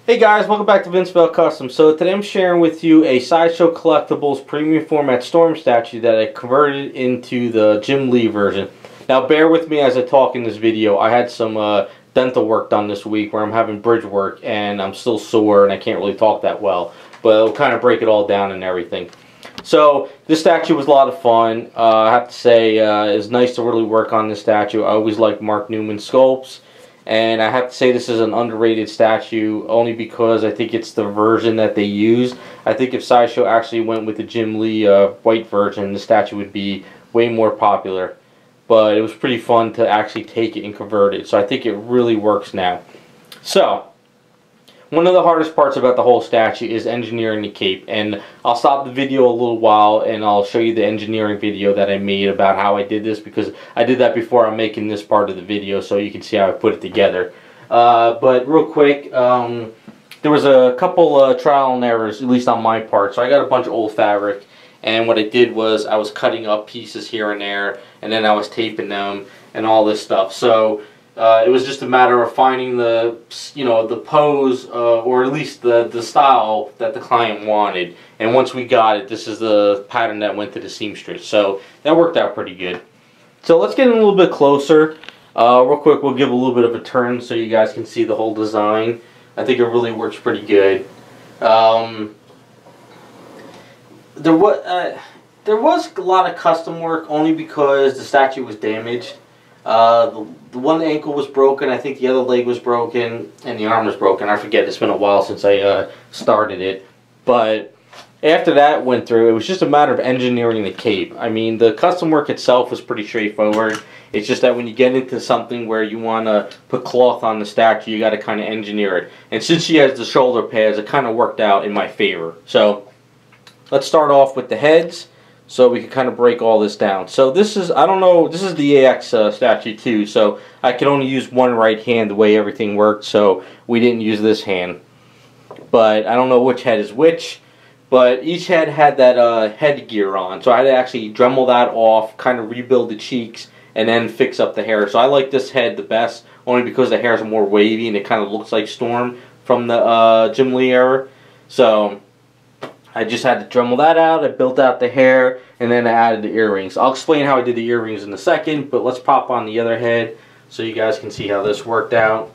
Hey guys, welcome back to Vince Bell Custom. So today I'm sharing with you a Sideshow Collectibles premium format storm statue that I converted into the Jim Lee version. Now bear with me as I talk in this video. I had some dental work done this week where I'm having bridge work and I'm still sore and I can't really talk that well. But it'll kind of break it all down and everything. So this statue was a lot of fun. I have to say it was nice to really work on this statue. I always liked Mark Newman sculpts. And I have to say this is an underrated statue only because I think it's the version that they use. I think if Sideshow actually went with the Jim Lee white version, the statue would be way more popular. But it was pretty fun to actually take it and convert it. So I think it really works now. So, one of the hardest parts about the whole statue is engineering the cape. And I'll stop the video a little while and I'll show you the engineering video that I made about how I did this, because I did that before I'm making this part of the video so you can see how I put it together. But real quick, there was a couple trial and errors, at least on my part. So I got a bunch of old fabric, and what I did was I was cutting up pieces here and there, and then I was taping them and all this stuff. So it was just a matter of finding the, the pose, or at least the style that the client wanted. And once we got it, this is the pattern that went to the seamstress. So that worked out pretty good. So let's get in a little bit closer. Real quick, we'll give a little bit of a turn so you guys can see the whole design. I think it really works pretty good. There was a lot of custom work only because the statue was damaged. The one ankle was broken, I think the other leg was broken, and the arm was broken. I forget, it's been a while since I started it. But after that went through, it was just a matter of engineering the cape. I mean, the custom work itself was pretty straightforward. It's just that when you get into something where you want to put cloth on the statue, you got to kind of engineer it. And since she has the shoulder pads, it kind of worked out in my favor. So let's start off with the heads, so we can kind of break all this down. So this is, I don't know, this is the AX statue too, so I could only use one right hand the way everything worked, so we didn't use this hand. But I don't know which head is which, but each head had that headgear on, so I had to actually Dremel that off, kind of rebuild the cheeks, and then fix up the hair. So I like this head the best, only because the hair is more wavy and it kind of looks like Storm from the Jim Lee era. So I just had to Dremel that out. I built out the hair, and then I added the earrings. I'll explain how I did the earrings in a second, but let's pop on the other head so you guys can see how this worked out.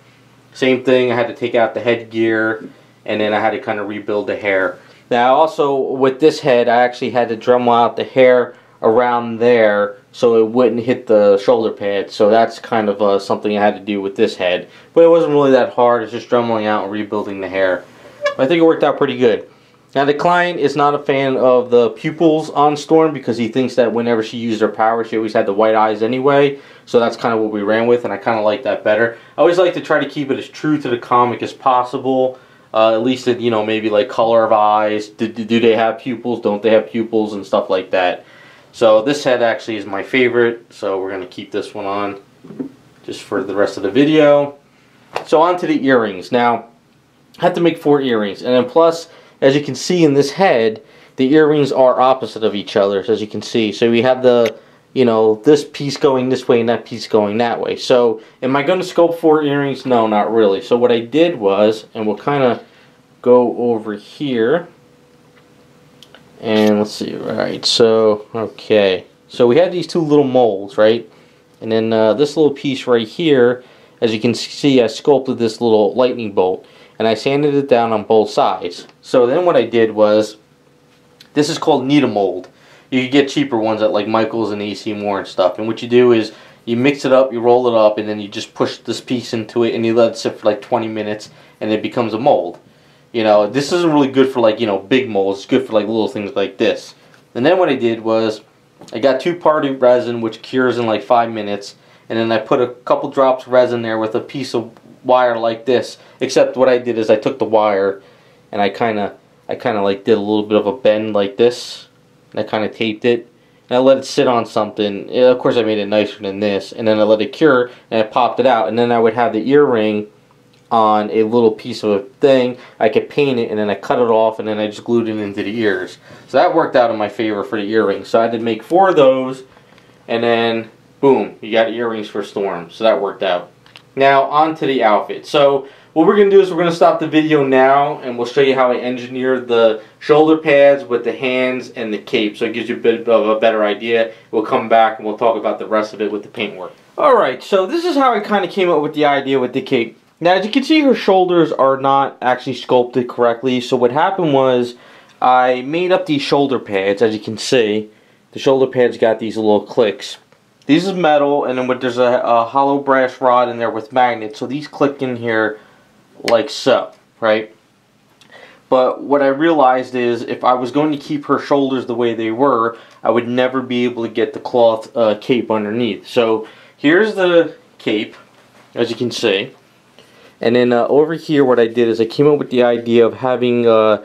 Same thing, I had to take out the headgear, and then I had to kind of rebuild the hair. Now also with this head, I actually had to Dremel out the hair around there so it wouldn't hit the shoulder pad. So that's kind of something I had to do with this head. But it wasn't really that hard, it's just Dremeling out and rebuilding the hair. But I think it worked out pretty good. Now the client is not a fan of the pupils on Storm because he thinks that whenever she used her power she always had the white eyes anyway. So that's kind of what we ran with, and I kind of like that better. I always like to try to keep it as true to the comic as possible. At least, maybe like color of eyes. Do they have pupils? Don't they have pupils? And stuff like that. So this head actually is my favorite. So we're going to keep this one on just for the rest of the video. So on to the earrings. Now I had to make 4 earrings, and then plus, as you can see in this head, the earrings are opposite of each other, as you can see. So we have the, this piece going this way and that piece going that way. So am I going to sculpt 4 earrings? No, not really. So what I did was, and we'll kind of go over here, and let's see, right, so, okay. So we had these 2 little molds, right? And then this little piece right here, as you can see, I sculpted this little lightning bolt. And I sanded it down on both sides. So then what I did was, this is called needle mold. You can get cheaper ones at like Michael's and AC Moore and stuff. And what you do is, you mix it up, you roll it up, and then you just push this piece into it, and you let it sit for like 20 minutes, and it becomes a mold. This isn't really good for like, big molds. It's good for like little things like this. And then what I did was, I got 2-party resin, which cures in like 5 minutes, and then I put a couple drops of resin there with a piece of wire like this, except what I did is I took the wire and I kind of like did a little bit of a bend like this, and I kind of taped it, and I let it sit on something. Of course I made it nicer than this, and then I let it cure and I popped it out, and then I would have the earring on a little piece of a thing. I could paint it, and then I cut it off, and then I just glued it into the ears. So that worked out in my favor for the earrings. So I had to make 4 of those, and then boom, you got earrings for Storm. So that worked out. Now on to the outfit. So what we're going to do is we're going to stop the video now, and we'll show you how I engineered the shoulder pads with the hands and the cape, so it gives you a bit of a better idea. We'll come back and we'll talk about the rest of it with the paintwork. Alright, so this is how I kind of came up with the idea with the cape. Now, as you can see, her shoulders are not actually sculpted correctly, so what happened was I made up these shoulder pads. As you can see, the shoulder pads got these little clicks. These is metal, and then there's a hollow brass rod in there with magnets, so these click in here like so, right? But what I realized is if I was going to keep her shoulders the way they were, I would never be able to get the cloth cape underneath. So here's the cape, as you can see. And then over here what I did is I came up with the idea of having the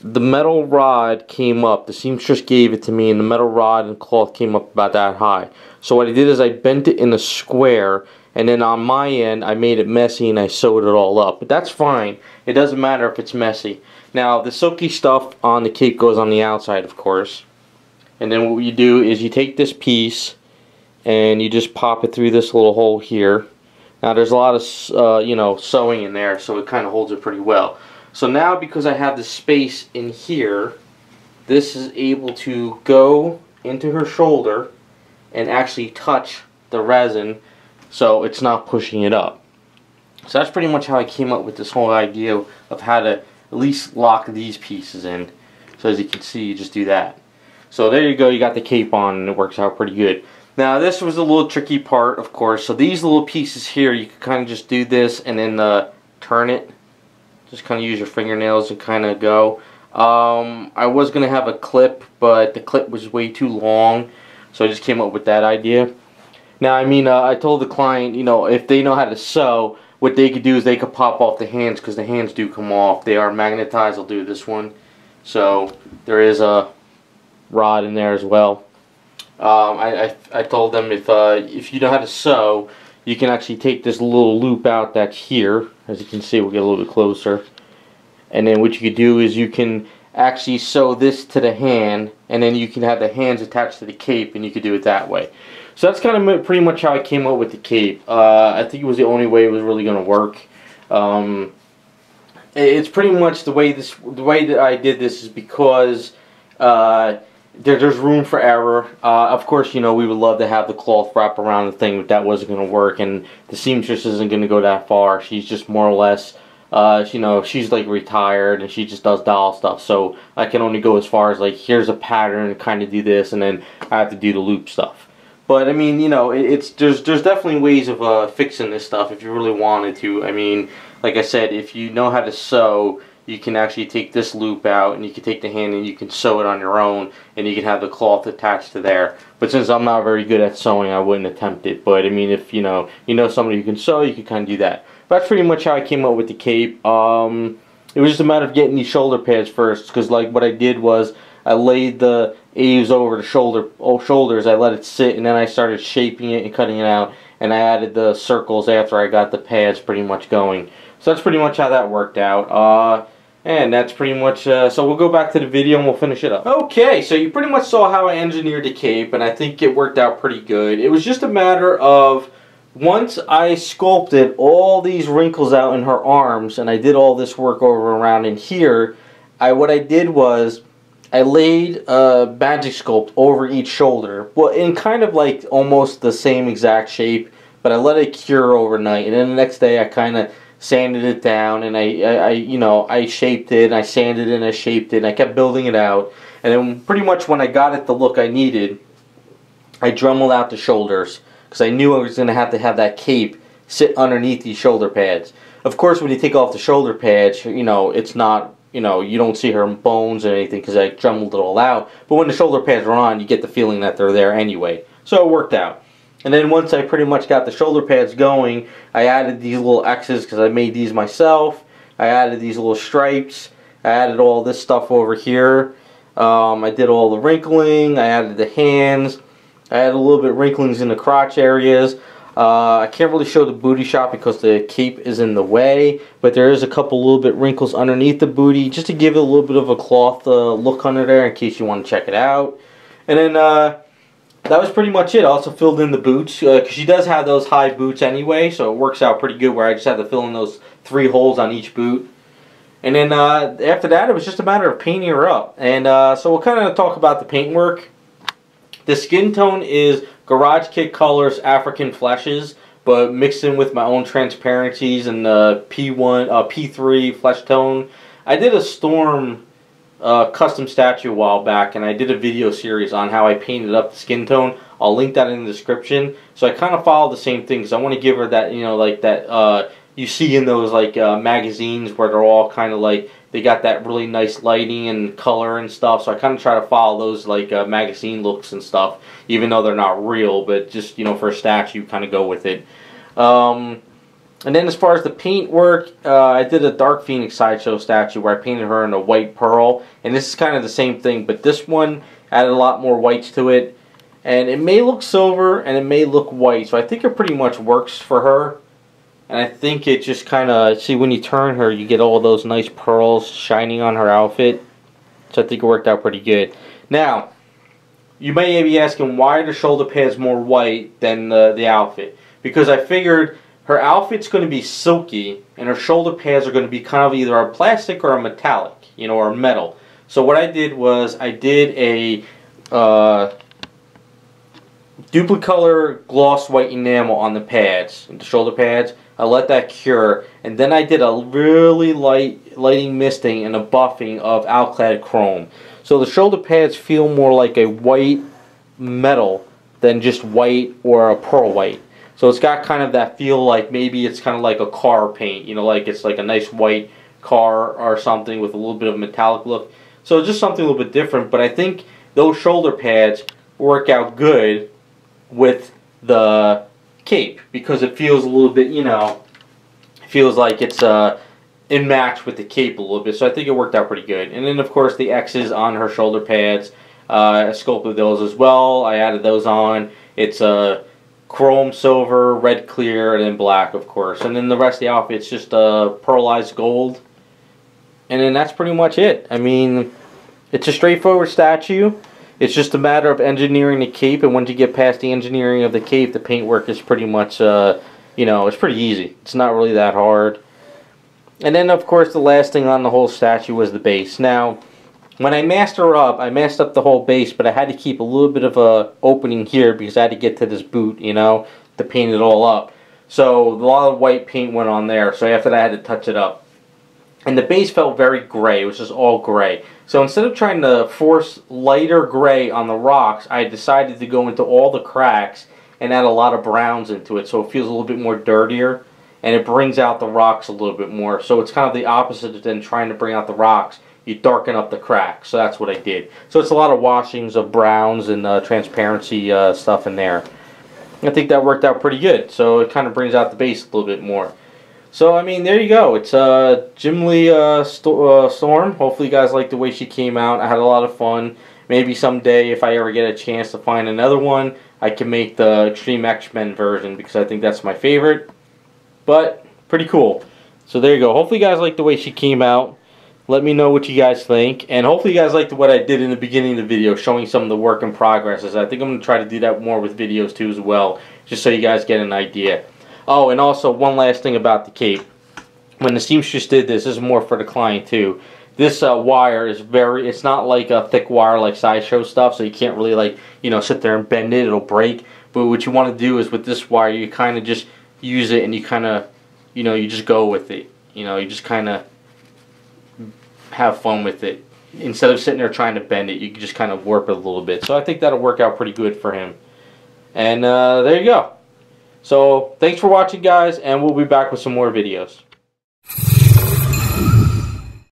metal rod came up. The seamstress gave it to me, and the metal rod and cloth came up about that high. So what I did is I bent it in a square, and then on my end I made it messy and I sewed it all up. But that's fine. It doesn't matter if it's messy. Now the silky stuff on the cape goes on the outside, of course. And then what you do is you take this piece and you just pop it through this little hole here. Now there's a lot of you know, sewing in there, so it kind of holds it pretty well. So now because I have the space in here, this is able to go into her shoulder and actually touch the resin, so it's not pushing it up. So that's pretty much how I came up with this whole idea of how to at least lock these pieces in. So as you can see, you just do that. So there you go, you got the cape on, and it works out pretty good. Now this was a little tricky part, of course. So these little pieces here, you can kind of just do this and then turn it. Just kind of use your fingernails and kind of go. I was going to have a clip, but the clip was way too long, so I just came up with that idea. Now, I mean, I told the client, you know, if they know how to sew, what they could do is they could pop off the hands, because the hands do come off. They are magnetized. I'll do this one. So there is a rod in there as well. I told them if you know how to sew, you can actually take this little loop out that's here. As you can see, we'll get a little bit closer. And then what you could do is you can actually sew this to the hand, and then you can have the hands attached to the cape, and you could do it that way. So that's kind of pretty much how I came up with the cape. I think it was the only way it was really going to work. It's pretty much the way that I did this is because there's room for error. Of course, you know, we would love to have the cloth wrap around the thing, but that wasn't going to work, and the seamstress isn't going to go that far. She's just more or less, you know, she's like retired, and she just does doll stuff, so I can only go as far as like, here's a pattern, kind of do this, and then I have to do the loop stuff. But I mean, you know, there's definitely ways of fixing this stuff if you really wanted to. I mean, like I said, if you know how to sew, you can actually take this loop out, and you can take the hand and you can sew it on your own, and you can have the cloth attached to there. But since I'm not very good at sewing, I wouldn't attempt it. But I mean, if you know somebody who can sew, you can kind of do that. But that's pretty much how I came up with the cape. It was just a matter of getting these shoulder pads first, because like what I did was I laid the eaves over the shoulders. I let it sit, and then I started shaping it and cutting it out, and I added the circles after I got the pads pretty much going. So that's pretty much how that worked out. And that's pretty much, so we'll go back to the video and we'll finish it up. Okay, so you pretty much saw how I engineered the cape, and I think it worked out pretty good. It was just a matter of, once I sculpted all these wrinkles out in her arms, and I did all this work over around in here, what I did was, I laid a magic sculpt over each shoulder, well, in kind of like almost the same exact shape, but I let it cure overnight, and then the next day I kind of sanded it down, and I shaped it, and I sanded it, and I shaped it, and I kept building it out, and then pretty much when I got it the look I needed, I Dremeled out the shoulders, because I knew I was going to have that cape sit underneath these shoulder pads. Of course, when you take off the shoulder pads, you know, it's not, you know, you don't see her bones or anything because I Dremeled it all out, but when the shoulder pads are on, you get the feeling that they're there anyway. So it worked out. And then once I pretty much got the shoulder pads going, I added these little X's because I made these myself. I added these little stripes. I added all this stuff over here. I did all the wrinkling. I added the hands. I added a little bit of wrinklings in the crotch areas. I can't really show the booty shot because the cape is in the way, but there is a couple little bit wrinkles underneath the booty just to give it a little bit of a cloth look under there in case you want to check it out. And then that was pretty much it. I also filled in the boots, because she does have those high boots anyway, so it works out pretty good where I just had to fill in those 3 holes on each boot. And then after that, it was just a matter of painting her up. And so we'll kind of talk about the paintwork. The skin tone is Garage Kit Colors African Fleshes, but mixed in with my own transparencies and P3 flesh tone. I did a Storm custom statue a while back, and I did a video series on how I painted up the skin tone. I'll link that in the description. So I kind of follow the same thing because I want to give her that, you know, like that you see in those like magazines where they're all kind of like, they got that really nice lighting and color and stuff. So I kind of try to follow those like magazine looks and stuff, even though they're not real, but just, you know, for a statue, kind of go with it. And then as far as the paint work, I did a Dark Phoenix Sideshow statue where I painted her in a white pearl. And this is kind of the same thing, but this one added a lot more whites to it. And it may look silver and it may look white, so I think it pretty much works for her. And I think it just kind of, see, when you turn her, you get all those nice pearls shining on her outfit. So I think it worked out pretty good. Now, you may be asking, why are the shoulder pads more white than the outfit? Because I figured her outfit's going to be silky, and her shoulder pads are going to be kind of either a plastic or a metallic, you know, or metal. So what I did was, I did a Duplicolor gloss white enamel on the pads, the shoulder pads. I let that cure, and then I did a really lighting misting and a buffing of MacLeod chrome. So the shoulder pads feel more like a white metal than just white or a pearl white. So it's got kind of that feel like maybe it's kind of like a car paint, you know, like it's like a nice white car or something with a little bit of metallic look. So just something a little bit different, but I think those shoulder pads work out good with the cape because it feels a little bit, you know, it feels like it's in match with the cape a little bit. So I think it worked out pretty good. And then of course the X's on her shoulder pads, I sculpted those as well. I added those on. It's chrome silver, red clear, and then black, of course. And then the rest of the outfit's just pearlized gold. And then that's pretty much it. I mean, it's a straightforward statue. It's just a matter of engineering the cape, and once you get past the engineering of the cape, the paintwork is pretty much, you know, it's pretty easy. It's not really that hard. And then, of course, the last thing on the whole statue was the base. Now, when I masked her up, I masked up the whole base, but I had to keep a little bit of a opening here because I had to get to this boot, you know, to paint it all up. So, a lot of white paint went on there, so after that I had to touch it up. And the base felt very gray. It was just all gray. So instead of trying to force lighter gray on the rocks, I decided to go into all the cracks and add a lot of browns into it so it feels a little bit more dirtier and it brings out the rocks a little bit more. So it's kind of the opposite than trying to bring out the rocks. You darken up the cracks. So that's what I did. So it's a lot of washings of browns and transparency stuff in there. I think that worked out pretty good. So it kind of brings out the base a little bit more. So, I mean, there you go. It's Jim Lee Storm. Hopefully you guys like the way she came out. I had a lot of fun. Maybe someday, if I ever get a chance to find another one, I can make the Extreme X-Men version because I think that's my favorite. But, pretty cool. So, there you go. Hopefully you guys like the way she came out. Let me know what you guys think. And hopefully you guys liked what I did in the beginning of the video, showing some of the work in progresses. I think I'm going to try to do that more with videos too as well, just so you guys get an idea. Oh, and also one last thing about the cape. When the seamstress did this is more for the client too. This wire is it's not like a thick wire like Sideshow stuff, so you can't really like, you know, sit there and bend it, it'll break. But what you want to do is with this wire, you kind of just use it and you kind of, you know, you just go with it. You know, you just kind of have fun with it. Instead of sitting there trying to bend it, you can just kind of warp it a little bit. So I think that'll work out pretty good for him. And there you go. So, thanks for watching, guys, and we'll be back with some more videos.